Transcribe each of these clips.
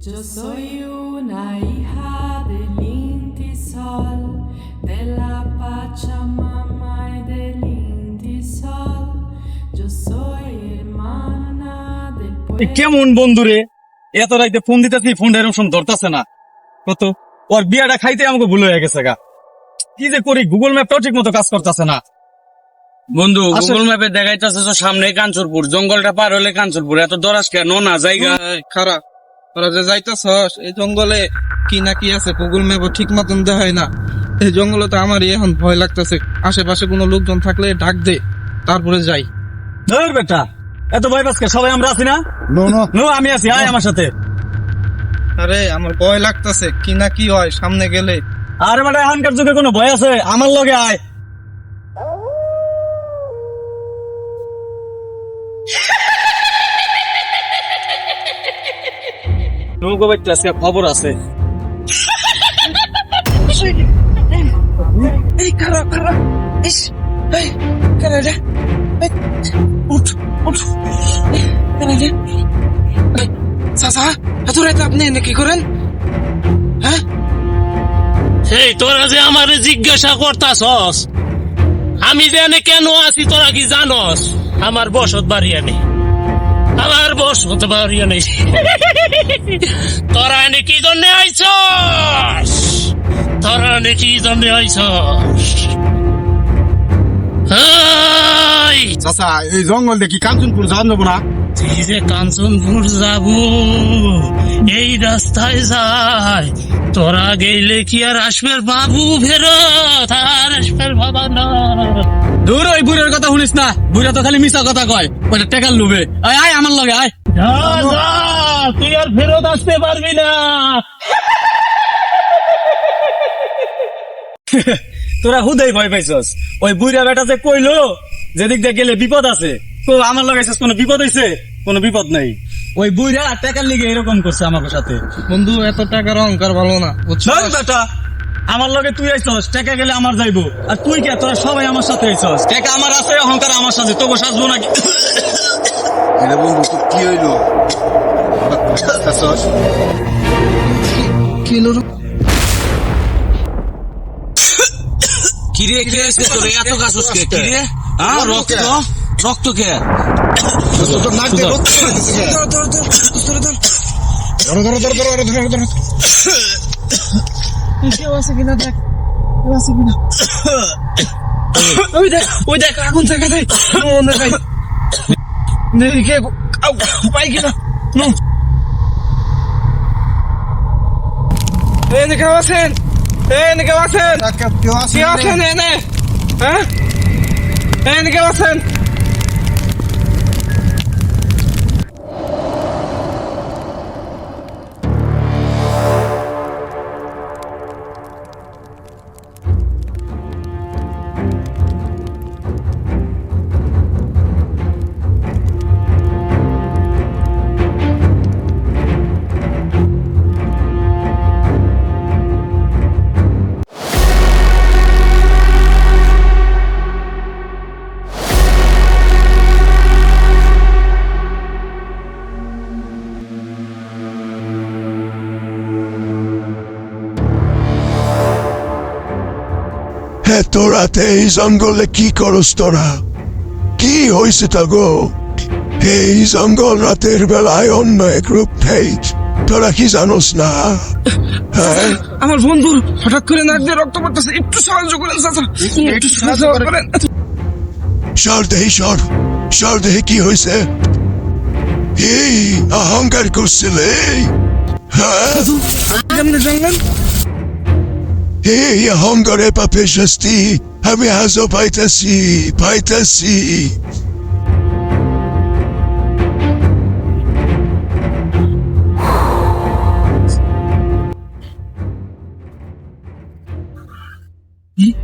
Yo soy una hija del Inti Sol, de la Pachamama y del Inti Sol. Yo soy hermana del pueblo. কেমন বন্ধুরে এত রাইতে phone দিতেছি, ফোনটা এরকম ধরতেছে না। কত ওর বিয়াটা খাইতে আমাকে ভুল হয়ে গেছে গা। কি যে করি, গুগল ম্যাপটাও ঠিক মতো কাজ করতেছে না। বন্ধু আসলে- গুগল ম্যাপে দেখাইতেছে তো সামনে কাঞ্চরপুর, জঙ্গলটা পার হলে কাঞ্চরপুর। এত দরাস কেন না জায়গা? খারাপ তোরা যে যাইতাছস এই জঙ্গলে কি না কি আছে গুগল ম্যাপও ঠিক মতন দেখায় না। এই জঙ্গলে তো আমারই এখন ভয় লাগতেছে। আশেপাশে কোনো লোকজন থাকলে ডাক দে, তারপরে যাই। ধর বেটা, এত ভয় পাসকে, সবাই আমরা আছি না? নো আমি আছি, আয় আমার সাথে। আরে আমার ভয় লাগতেছে, কি না কি হয় সামনে গেলে। আরে বেটা, এখনকার যুগে কোনো ভয় আছে? আমার লগে আয়। নৌকো বাইতে আজকে খবর আছে। এই খারাপ খারাপ ইস এই কারা রে উঠ উঠ কারা রে সাসা এত রাতে আপনি এনে কি করেন? হ্যাঁ সেই তোরা যে আমারে জিজ্ঞাসা করতাছস আমি যে এনে কেন আছি তোরা কি জানস? আমার বসত বাড়ি এনে, আমার বসত বাড়ি এনে। তোরা এনে কি জন্য আইছস? তোরা এনে কি জন্য আইছস? এই, চাচা এই জঙ্গল দেখি কাঞ্চনপুর যাওয়া যাবো না? তুই যে কাঞ্চনপুর যাব এই রাস্তায় যায়, তোরা গেলে কি আর আসবে বাবু ফেরত? আর আসবে বাবা না। দূর ওই বুড়ের কথা শুনিস না, বুড়া তো খালি মিছা কথা কয়, ওটা টেকার লুবে। আয় আয় আমার লগে আয়। যা, যা, তুই আর ফেরত আসতে পারবি না। তোরা হুদেই ভয় পাইছস। ওই বুড়া বেটা যে কইলো যেদিক দিয়ে গেলে বিপদ আছে, তো আমার লগে আইছস, কোনো বিপদ হইছে? কোনো বিপদ নাই। ওই বুড়া টাকার লিগে এরকম করছে আমার সাথে। বন্ধু এত টাকার অহংকার ভালো না বুঝছো? শোন বেটা, আমার লগে তুই আইছস, টাকা গেলে আমার যাইবো, আর তুই কে? তোরা সবাই আমার সাথে আইছস। টাকা আমার আছে, অহংকার আমার সাথে, তবু সাজবো নাকি? এটা বন্ধু তো কি হইলো? চাচা, কি হলো রে? কিরে কি হয়েছে তোর? এত গাছস কে? কিরে হ্যাঁ, রক্ত রক্ত কে? তোর নাক দিয়ে রক্ত বেরোতেছে কেন? ধর ধর ধর ধর ধর ধরো। কেউ আছে কিনা দেখ, কেউ আছে কিনা। ওই দেখ আগুন দেখা দেয়, দেখাই দেখি পাই কিনা। এনে কেউ আছেন? এনে কেউ আছেন? কেউ আছে? কেউ আছেন এনে? হ্যাঁ এনে কেউ আছেন? হ্যাঁ, তোরাতে এই জঙ্গলে কি করস তোরা? কি হয়েছে তা গো? এই জঙ্গল রাতের বেলায় অন্য এক রূপ নেই, তোরা কি জানোস না? হ্যাঁ, আমার বন্ধুর হঠাৎ করে নাক দিয়ে রক্ত পড়তেছে, একটু সাহায্য করেন চাচা, একটু সাহায্য করেন। সর দেহি সর দেহি কি হয়েছে? এই অহংকার করছিলে? হ্যাঁ, কেমনে জানলেন? এই অহংকারে পাপের শাস্তি আমি আজও পাইতাছি।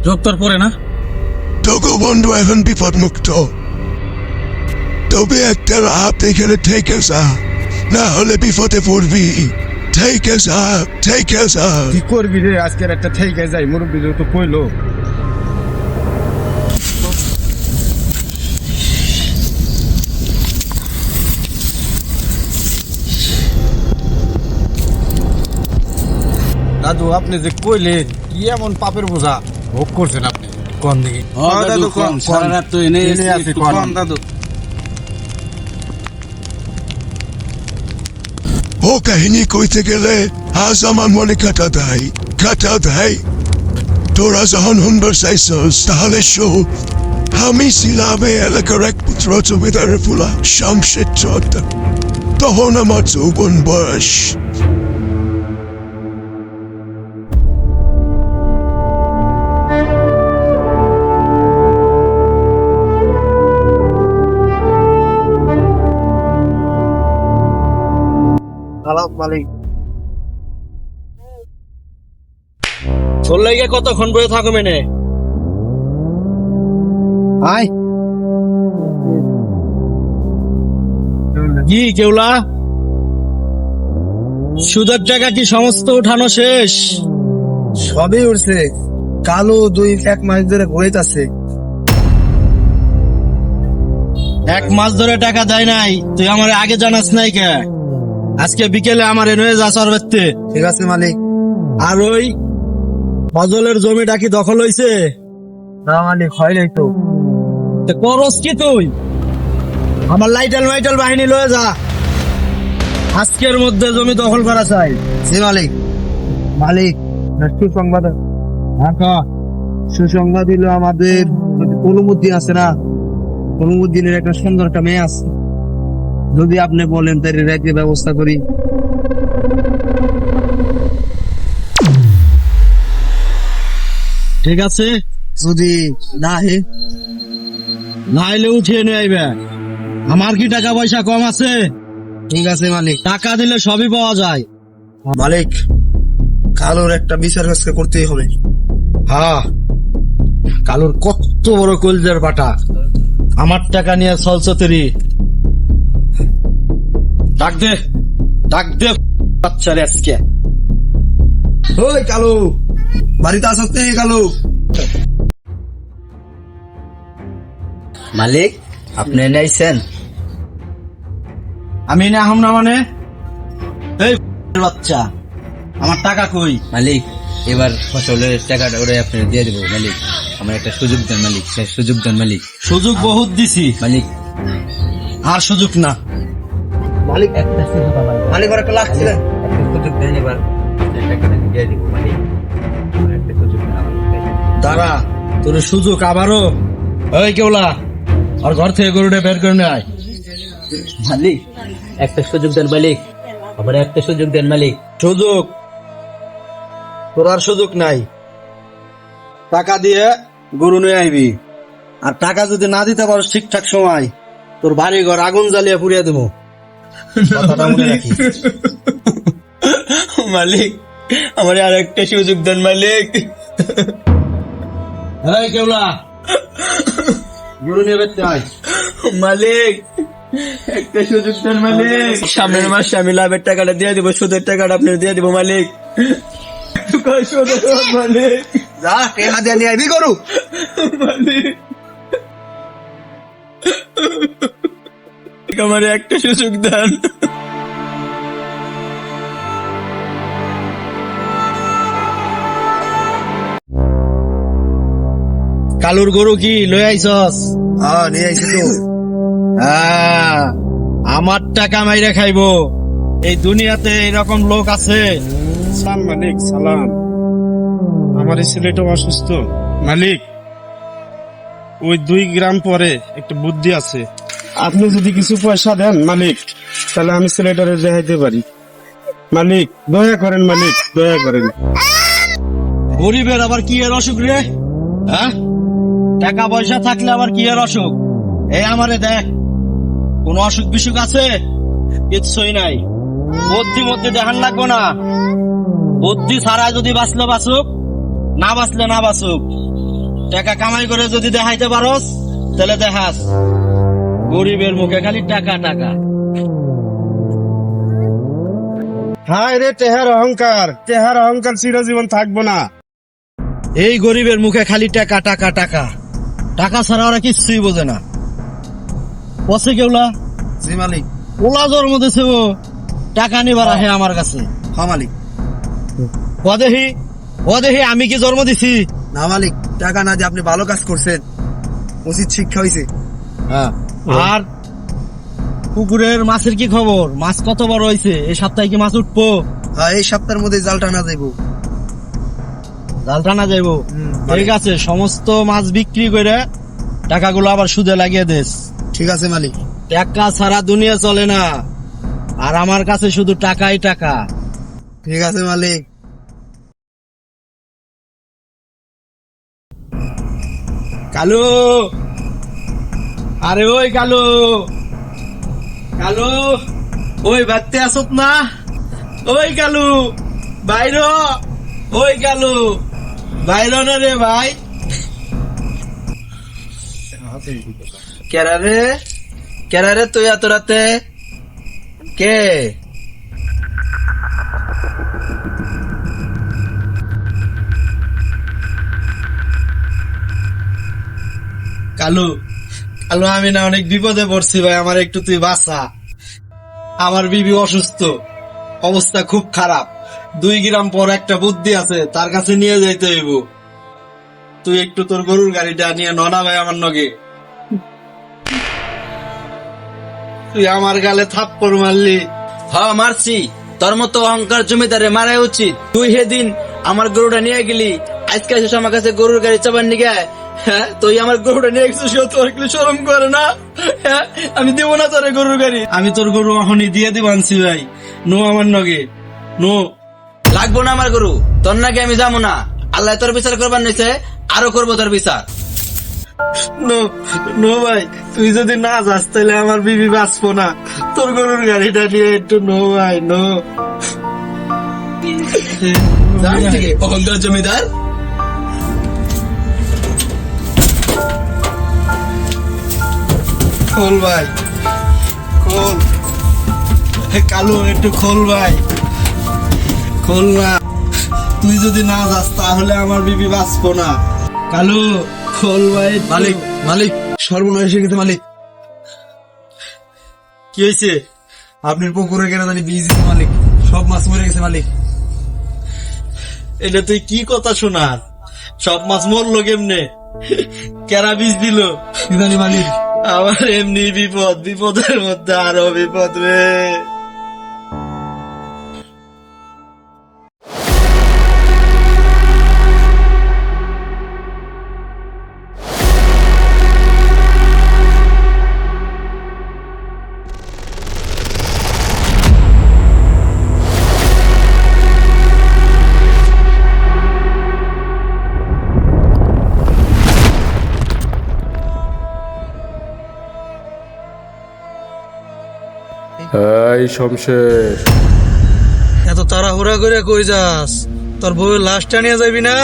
ডক্টর পরে না? তোকে বন্ধু এখন বিপদ মুক্ত, তবে একটা রাত এখানে থেকে যা, না হলে বিপদে পড়বি। থেকে যা। কি করবি রে? আজকের একটা থেকে যাই, মুরব্বী তো কইলো। দাদু আপনি যে কইলে কি এমন পাপের বোঝা ভোগ করছেন আপনি কোন দিকে দাদু কোন সারা রাত তো এনে আছে কোন দাদু ও কাহিনী কইতে গেলে আজ আমার মনে কাটা দেয় তোরা যখন হুন্ডর চাইছস তাহলে শোন আমি ছিলাম এই এলাকার এক পুত্র জমিদারের ফুলা শামশেদ চৌধুরী তখন আমার যৌবন বয়স তোর লাগে কতক্ষণ বয়ে থাকো মেনে আয় কি কেউলা সুদের টাকা কি সমস্ত উঠানো শেষ? সবই উঠছে। কালো 1 মাস ধরে ঘুরাইতাছে। 1 মাস ধরে টাকা দেয় নাই, তুই আমার আগে জানাস নাই কে? আজকে বিকেলে আমার এনে যা সরবেতে। ঠিক আছে মালিক। আর ওই ফজলের জমিটা কি দখল হইছে? না মালিক, হয় নাই তো। করস কি তুই? আমার লাইটাল বাহিনী লয়ে যা, আজকের মধ্যে জমি দখল করা চাই। জি মালিক। মালিক, সুসংবাদ। সুসংবাদ হলো আমাদের কলমুদ্দিন আছে না, কলমুদ্দিনের একটা সুন্দর একটা মেয়ে আছে। যদি আপনি বলেন তাই রেখে ব্যবস্থা করি। ঠিক আছে, যদি না হে না এলে উঠিয়ে নিয়ে আইবে। আমার কি টাকা পয়সা কম আছে? ঠিক আছে মালিক। টাকা দিলে সবই পাওয়া যায়। মালিক, কালোর একটা বিচার আজকে করতেই হবে। হ্যাঁ, কালুর কত বড় কলজের বাটা, আমার টাকা নিয়ে চলছে তেরি। ডাক দে বাচ্চারে আজকে। ওই কালু, বাড়িতে আসতে নেই কালু? মালিক, আপনি নাইছেন? আমি না হাম না মানে? এই বাচ্চা, আমার টাকা কই? মালিক, এবার ফসলের টাকাটা ওরে আপনি দিয়ে দেবো মালিক। আমার একটা সুযোগ দেন মালিক, সেই সুযোগ দেন মালিক। সুযোগ বহুত দিছি মালিক, আর সুযোগ না। মালিক একটা সুযোগ, মালিক আর একটা লাগছে। একটা সুযোগ দেন, এবার আপনার টাকাটা আমি দিয়ে দেবো মালিক। আমার একটা সুযোগ দেন আমাকে। দাঁড়া, তোর সুযোগ আবারও। ওই কেউলা, আর ঘর থেকে গরুটা বের করে নেয়। মালিক, একটা সুযোগ দেন মালিক, আমার একটা সুযোগ দেন মালিক। সুযোগ? তোর আর সুযোগ নাই। টাকা দিয়ে গরু নিয়ে আইবি, আর টাকা যদি না দিতে পারো ঠিকঠাক সময়, তোর বাড়ি ঘর আগুন জ্বালিয়ে পুড়িয়ে দেবো। কথাটা মনে রাখিস। মালিক, আমার আর একটা সুযোগ দেন মালিক। এই কেউলা, গরু নিয়ে বেরতে আয়। মালিক, একটা সুযোগ দেন মালিক। সামনের মাসে আমি লাভের টাকাটা দিয়ে দিব, সুদের টাকাটা আপনি দিয়ে দিব মালিক। মালিক, যা টেহা দিয়ে নিয়ে আইবি গরু। মালিক, আমার একটা সুযোগ দেন। কালুর গরু কি লয়ে আইছস? হ্যাঁ, নিয়ে আইছি তো। হ্যাঁ, আমার টাকা মাইরে খাইবো। এই দুনিয়াতে এরকম লোক আছে? সালাম মালিক, সালাম। আমার এই ছেলেটা অসুস্থ মালিক। ওই 2 গ্রাম পরে একটা বুদ্ধি আছে। আপনি যদি কিছু পয়সা দেন মালিক, তাহলে আমি ছেলেটারে রেহাইতে পারি। মালিক, দয়া করেন মালিক, দয়া করেন। গরিবের আবার কি এর অসুখ রে? হ্যাঁ, টাকা পয়সা থাকলে আবার কি এর অসুখ? এই আমারে দেখ, কোন অসুখ বিসুখ আছে? কিচ্ছুই নাই। বুদ্ধি মধ্যে দেখান লাগবো না। বুদ্ধি ছাড়া যদি বাঁচলে বাঁচুক, না বাঁচলে না বাঁচুক। টাকা কামাই করে যদি দেখাইতে পারস, তাহলে দেখাস। গরিবের মুখে খালি টাকা টাকা। হায় রে, টেহার অহংকার চিরজীবন থাকবো না। এই গরিবের মুখে খালি টাকা টাকা টাকা টাকা ছাড়া ওরা কিচ্ছুই বোঝে না। পছে কেউলা, জি মালিক। ওলা জন্ম দিছে ও, টাকা নিবার আহে আমার কাছে। হ্যাঁ মালিক। ও দেখি আমি কি জন্ম দিছি? না মালিক, টাকা না দিয়ে আপনি ভালো কাজ করছেন, উচিত শিক্ষা হয়েছে। আর পুকুরের মাছের কি খবর? মাছ কত বড় হয়েছে? এই সপ্তাহে কি মাছ উঠবো? হ্যাঁ, এই সপ্তাহের মধ্যে জাল টানা যাইবো। জাল টানা যাইবো? ঠিক আছে, সমস্ত মাছ বিক্রি করে টাকাগুলো আবার সুদে লাগিয়ে দেস। ঠিক আছে মালিক। টাকা ছাড়া দুনিয়া চলে না, আর আমার কাছে শুধু টাকাই টাকা। ঠিক আছে মালিক। কালু, আরে ওই কালু, কালু ওই বাড়তে আসত না? ওই কালু বাইর, ওই কালু বাইর না রে ভাই। কেরারে কেরারে তুই এত রাতে কে? কালু, কালু আমি না অনেক বিপদে পড়ছি ভাই, আমার একটু তুই বাঁচা। আমার বিবি অসুস্থ, অবস্থা খুব খারাপ। 2 গ্রাম পর একটা বুদ্ধি আছে, তার কাছে নিয়ে যাইতে হইব। তুই একটু তোর গরুর গাড়িটা নিয়ে ননা ভাই আমার নগে। তুই আমার গালে থাপ্পড় মারলি। হ্যাঁ মারছি, তোর মতো অহংকার জমিদারে মারাই উচিত। তুই সেদিন আমার গরুটা নিয়ে গেলি, আজকে এসে আমার কাছে গরুর গাড়ি চাবার নিয়ে গায়। হ্যাঁ, তুই আমার গরুটা নিয়ে গেছিস, তোর কি শরম করে না? হ্যাঁ, আমি দিব না তোর গরুর গাড়ি। আমি তোর গরু এখনই দিয়ে দিব আনছি ভাই, নো আমার নগে নো। লাগবো না আমার গরু, তোর নাকি আমি যাবো না। আল্লাহ তোর বিচার করবার নিছে, আরো করবো তোর বিচার। নো নো ভাই, তুই যদি না যাস তাহলে আমার বিবি বাঁচবো না। তোর গরুর গাড়িটা নিয়ে একটু নো ভাই, নো। অহংকার জমিদার। খোল ভাই, খোল। কালু একটু খোল ভাই, খোল না। তুই যদি না যাস তাহলে আমার বিবি বাঁচবো না। কালু খোল ভাই। মালিক, মালিক সর্বনাশ হয়ে গেছে মালিক। কি হয়েছে? আপনার পুকুরে কেন জানি বীজ দিছে মালিক, সব মাছ মরে গেছে মালিক। এটা তুই কি কথা শোনার? সব মাছ মরলো কেমনে? কেরা বীজ দিল? কি জানি মালিক। আমার এমনি বিপদ, বিপদের মধ্যে আরো বিপদ রে। এই শমশের, এত তাড়াহুড়া করে কই যাস? তোর বউয়ের লাশটা নিয়ে যাবি না?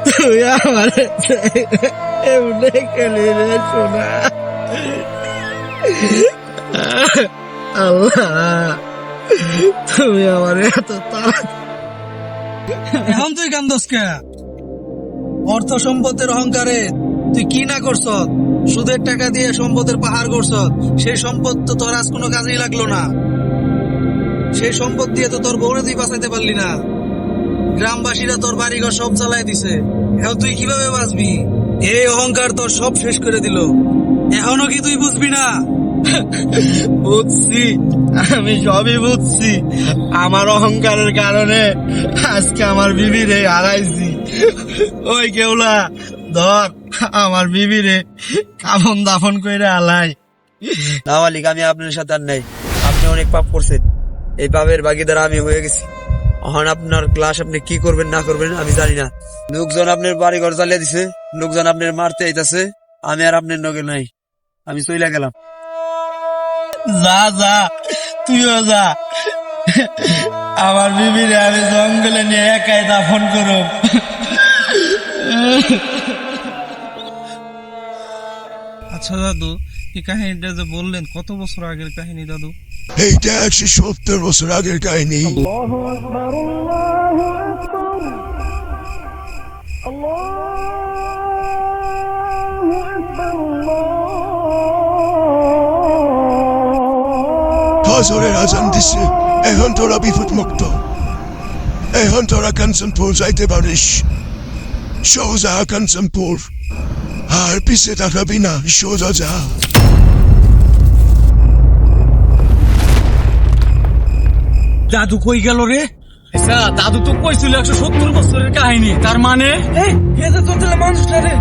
তুই আমার এমনি খেলি রে সোনা। আল্লাহ, তুমি আমার এত তাড়া। এখন তুই কান্দস কে? অর্থ সম্পদের অহংকারে তুই কি না করছ? সুদের টাকা দিয়ে সম্পদের পাহাড় করছ। সেই সম্পদ তো তোর আজ কোনো কাজেই লাগলো না। সেই সম্পদ দিয়ে তো তোর বউরে তুই বাঁচাইতে পারলি না। গ্রামবাসীরা তোর বাড়িঘর সব চালাই দিছে। এখন তুই কিভাবে বাঁচবি? এই অহংকার তোর সব শেষ করে দিল। এখনো কি তুই বুঝবি না? বুঝছি, আমি সবই বুঝছি। আমার অহংকারের কারণে আজকে আমার বিবিরে হারাইছি। ওই কেউলা ধর আমার বিবিরে কাফন দাফন করে হালাই। না মালিক, আমি আপনার সাথে আর নেই। আপনি অনেক পাপ করছেন, এই পাপের ভাগিদার আমি হয়ে গেছি। এখন আপনার ক্লাস আপনি কি করবেন না করবেন আমি জানি না। লোকজন আপনার বাড়ি ঘর জ্বালিয়ে দিছে, লোকজন আপনার মারতে আইতাছে। আমি আর আপনার নগে নাই, আমি চইলা গেলাম। যা যা, তুইও যা। আমার বিবিরে আমি জঙ্গলে নিয়ে একাই দাফন করব। আচ্ছা দাদু, এই কাহিনীটা যে বললেন কত বছর আগের কাহিনী দাদু? এইটা 170 বছর আগের কাহিনী। ফজরের আজান দিছে, এখন তোরা বিপদ মুক্ত। এখন তোরা কাঞ্চনপুর যাইতে পারিস, সোজা কাঞ্চনপুর, আর পিছে তাকাবি না, সোজা যা। দাদু কই গেল রে? দাদু তো কইছিল 170 বছরের কাহিনী, তার মানে এই, এ তো তোর মানুষটা রে।